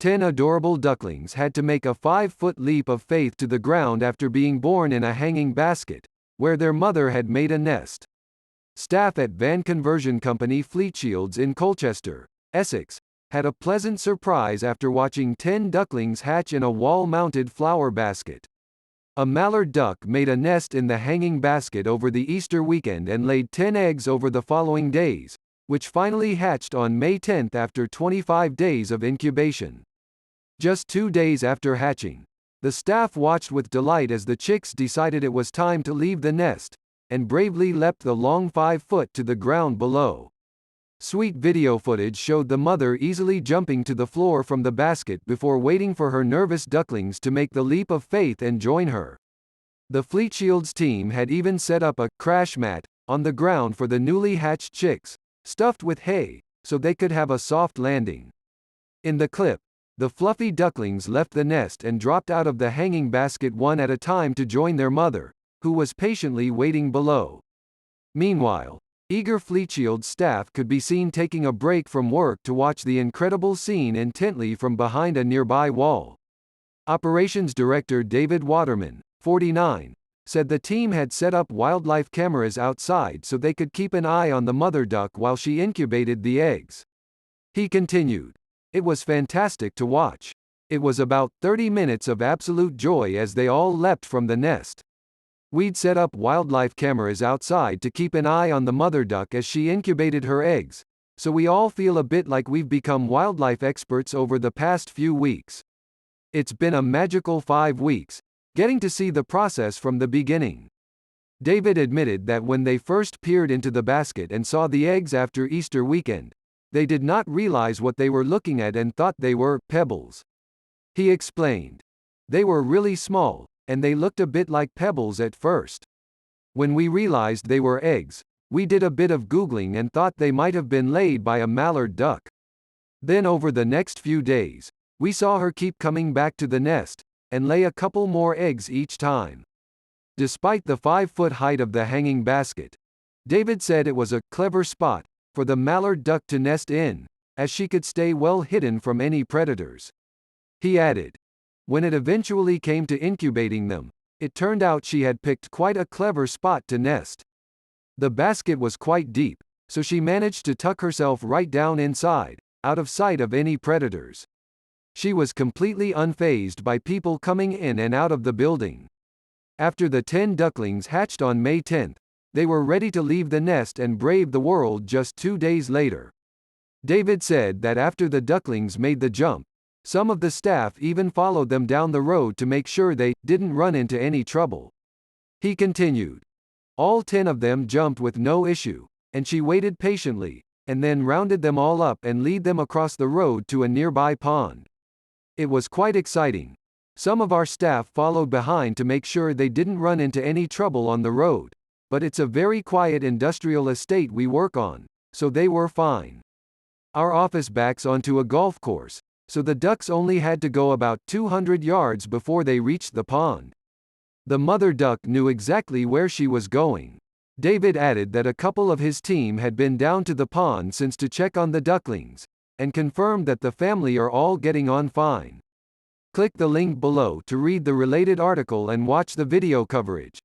10 adorable ducklings had to make a 5-foot leap of faith to the ground after being born in a hanging basket, where their mother had made a nest. Staff at van conversion company Fleetshields in Colchester, Essex, had a pleasant surprise after watching 10 ducklings hatch in a wall-mounted flower basket. A mallard duck made a nest in the hanging basket over the Easter weekend and laid 10 eggs over the following days, which finally hatched on May 10 after 25 days of incubation. Just 2 days after hatching, the staff watched with delight as the chicks decided it was time to leave the nest, and bravely leapt the long 5 foot to the ground below. Sweet video footage showed the mother easily jumping to the floor from the basket before waiting for her nervous ducklings to make the leap of faith and join her. The Fleetshields team had even set up a crash mat on the ground for the newly hatched chicks, stuffed with hay, so they could have a soft landing. In the clip, the fluffy ducklings left the nest and dropped out of the hanging basket one at a time to join their mother, who was patiently waiting below. Meanwhile, eager Fleetshields staff could be seen taking a break from work to watch the incredible scene intently from behind a nearby wall. Operations Director David Waterman, 49, said the team had set up wildlife cameras outside so they could keep an eye on the mother duck while she incubated the eggs. He continued, "It was fantastic to watch. It was about 30 minutes of absolute joy as they all leapt from the nest. We'd set up wildlife cameras outside to keep an eye on the mother duck as she incubated her eggs, so we all feel a bit like we've become wildlife experts over the past few weeks. It's been a magical 5 weeks, getting to see the process from the beginning." David admitted that when they first peered into the basket and saw the eggs after Easter weekend, they did not realize what they were looking at and thought they were pebbles. He explained, "They were really small, and they looked a bit like pebbles at first. When we realized they were eggs, we did a bit of Googling and thought they might have been laid by a mallard duck. Then over the next few days, we saw her keep coming back to the nest, and lay a couple more eggs each time." Despite the 5-foot height of the hanging basket, David said it was a clever spot for the mallard duck to nest in, as she could stay well hidden from any predators. He added, "When it eventually came to incubating them, it turned out she had picked quite a clever spot to nest. The basket was quite deep, so she managed to tuck herself right down inside, out of sight of any predators. She was completely unfazed by people coming in and out of the building." After the 10 ducklings hatched on May 10, they were ready to leave the nest and brave the world just 2 days later. David said that after the ducklings made the jump, some of the staff even followed them down the road to make sure they didn't run into any trouble. He continued, "All 10 of them jumped with no issue, and she waited patiently, and then rounded them all up and led them across the road to a nearby pond. It was quite exciting. Some of our staff followed behind to make sure they didn't run into any trouble on the road, but it's a very quiet industrial estate we work on, so they were fine. Our office backs onto a golf course, so the ducks only had to go about 200 yards before they reached the pond. The mother duck knew exactly where she was going." David added that a couple of his team had been down to the pond since to check on the ducklings, and confirmed that the family are all getting on fine. Click the link below to read the related article and watch the video coverage.